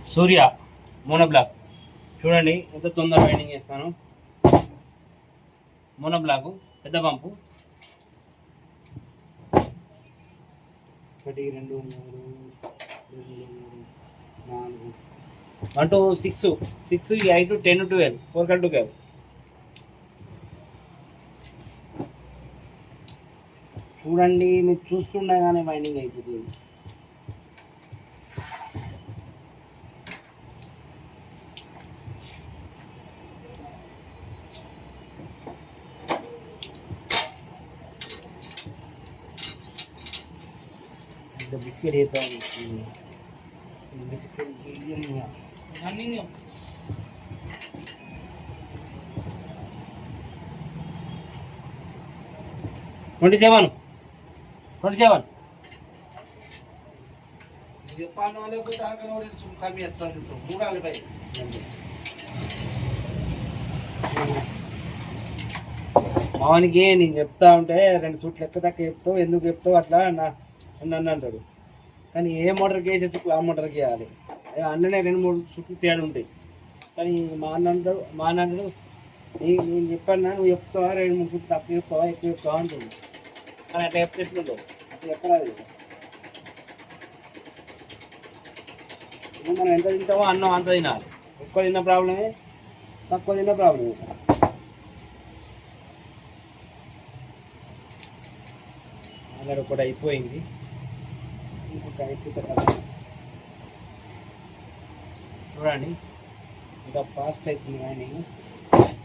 సూర్య mono block చూడండి ఎంత తొందరగా వైండింగ్ చేస్తాను. మోనో బ్లాక్ పెద్ద పంపు 1 2 3 4 1 2 6 6 8 10 12 4 2 12 చూడండి. మీరు చూస్తుండగానే వైండింగ్ అయిపోతుంది. బిస్కెట్ వేద్దాం. బిస్కెట్ 27 మావానికి నేను చెప్తా ఉంటే 2 సూట్లు ఎక్క తక్క చెప్తావు, ఎందుకు చెప్తావు అట్లా నన్ను అంటాడు. కానీ ఏ మోటార్కి వేసే చుట్లు ఆ మోటార్కి వేయాలి. అన్ననే 2-3 చుట్లు తేడా ఉంటాయి. కానీ మా అన్న అంటాడు నేను చెప్పాను నువ్వు చెప్తావా 2-3 చుట్లు తక్కువ చెప్తావా ఎక్కువ చెప్తావా అంటుంది. కానీ అట్లా చెప్తే ఎట్లుంటావు, అట్లా చెప్పరాదు. మనం ఎంత తింటామో అన్నం అంత తినాలి. ఎక్కువ తిన్న ప్రాబ్లమే, తక్కువ తిన్న ప్రాబ్లమే. ఆల్రెడీ ఒకటి అయిపోయింది, ఇంకొక అయిపోతే కదా చూడండి. ఇంకా ఫాస్ట్ అవుతుంది winding,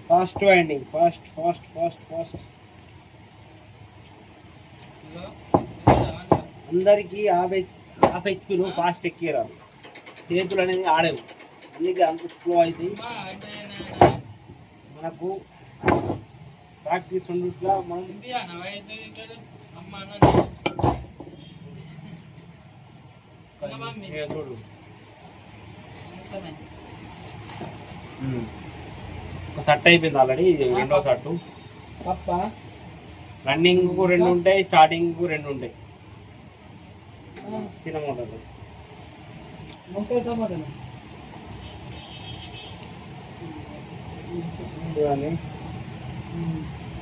fast winding, fast fast fast fast. అందరికీ 50 HP ఫాస్ట్ ఎక్కిరాదు, చేతులు అనేది ఆడవు, అందుకే అంత స్లో అవుతాయి. మనకు ప్రాక్టీస్ ఉండట్లా మనం చూడు. ఒక షర్ట్ అయిపోయింది ఆల్రెడీ, ఇది రెండో షర్టు. రన్నింగ్ 2 ఉంటాయి, స్టార్టింగ్ 2 ఉంటాయి. చిన్న మోటార్లు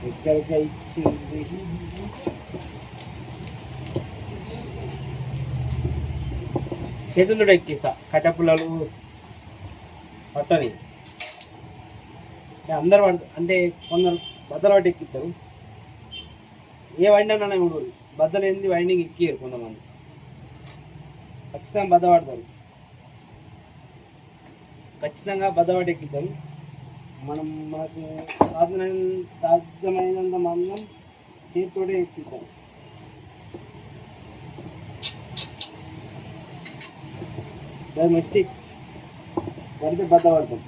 ఎక్కడికి ఇచ్చి చేతులు ఎక్కిస్తా, కట్టపుల్లలు పట్టని. అందరు పడతారు అంటే కొందరు బద్దలు పట్టి ఎక్కిస్తారు. ఏ వైండింగ్ అన్నా ఇప్పుడు బద్దలు ఏంది వైండింగ్ ఎక్కియారు కొంతమంది, ఖచ్చితంగా బద్ద పడతారు. ఖచ్చితంగా బద్ద పట్టి ఎక్కిద్దాం. మనకు సాధ్యమైనంత మందం చేతితోటే ఎక్కిద్దాం. మిస్టేక్ పడితే బద్ద పడతాం.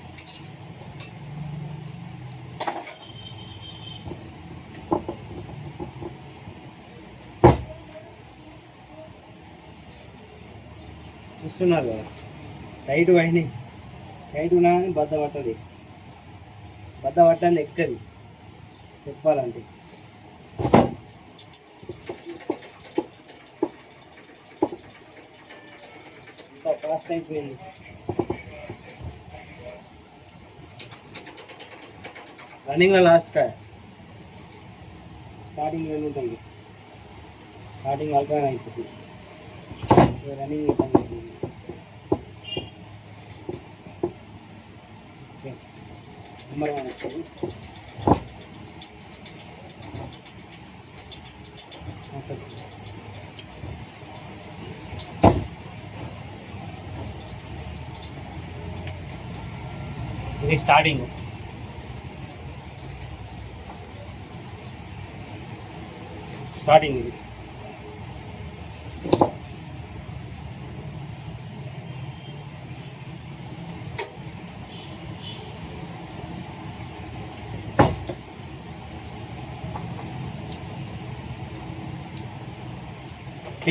చూస్తున్నారు కదా, టైట్ వైండింగ్ టైట్ ఉన్నా కానీ బద్ద పట్టది, బద్ద పట్టని ఎక్కది చెప్పాలంటే. ఇంత ఫాస్ట్ అయిపోయింది. రన్నింగ్లో లాస్ట్ కాయ, స్టార్టింగ్ 2 ఉంటాయి. స్టార్టింగ్ అల్కానే అయిపోతుంది, రన్నింగ్ అయిపోయింది. నెంబర్ 1 వస్తుంది. ఇది స్టార్టింగ్. ఇది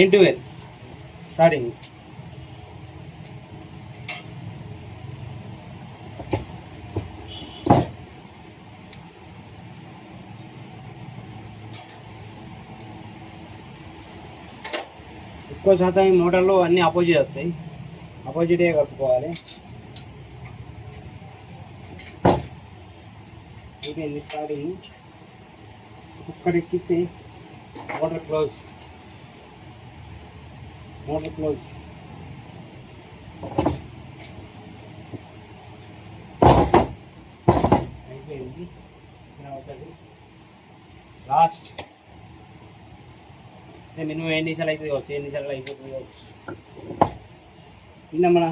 into it starting. ఎక్కువ శాతం ఈ మోటార్లో అన్నీ అపోజిట్ వస్తాయి. ఆపోజిటే కలుపుకోవాలి. అయిపోయింది స్టార్టింగ్. ఒక్కటి ఎక్కిస్తే మోటార్ క్లోజ్. అయిపోయింది. లాస్ట్ మినిమం 7 నిమిషాలు అయితే కావచ్చు, 7 నిమిషాలు అయిపోతుంది కావచ్చు. నిన్న మన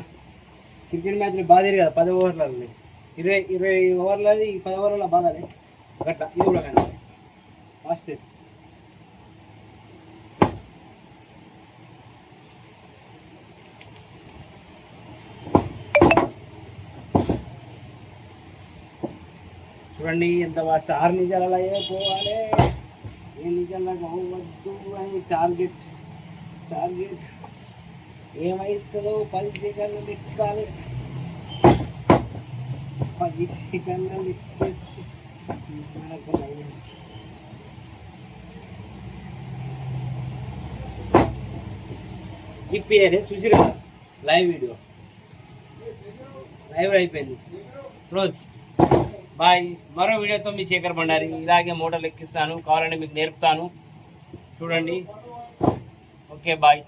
క్రికెట్ మ్యాచ్లో బాధేది కదా, 10 ఓవర్లు 20 ఓవర్లది 10 ఓవర్ల బాధాలి అట్లా. ఇది కూడా కానీ ఫాస్టెస్ట్. చూడండి ఎంత ఫాస్ట్. 6 నిమిషాలలో అయిపోవాలి, 7 నిమిషాలకు అవ్వద్దు అని టార్గెట్. ఏమవుతుందో 10 సెకండ్లు లెక్కాలి. 10 సెకండ్లు లెక్కేసి స్కిప్ చేయలే, చూసిరా లైవ్ వీడియో. లైవ్ అయిపోయింది. క్లోజ్. బాయ్. మరో వీడియోతో మీ శేఖర్ బండారి. ఇలాగే మోటార్లు ఎక్కిస్తాను, కావాలంటే మీకు నేర్పుతాను, చూడండి. Okay bye.